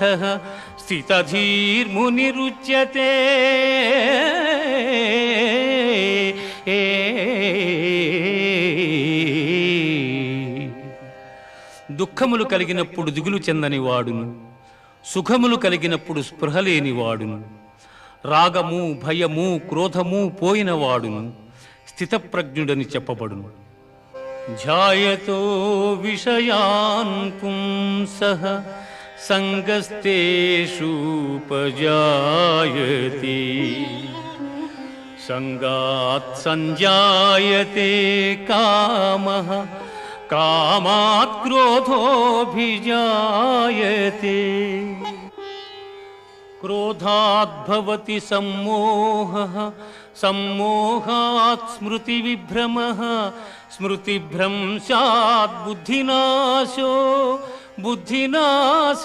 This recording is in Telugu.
పార్థః స్థితధీర్మునిరుచ్యతే దుఃఖములు కలిగినప్పుడు దిగులు చెందని వాడును, సుఖములు కలిగినప్పుడు స్పృహ లేనివాడును, రాగము భయము క్రోధము పోయినవాడును స్థితప్రజ్ఞుడని చెప్పబడును. ధ్యాయతో విషయాన్ పుంసః సంగస్తేషూపజాయతే సంగాత్ సంజాయతే కామః కామాత్ క్రోధోభిజాయతే క్రోధాద్భవతి సమ్మోహః సమ్మోహాత్ స్మృతివిభ్రమః స్మృతిభ్రంశాత్ బుద్ధినాశో బుద్ధినాశ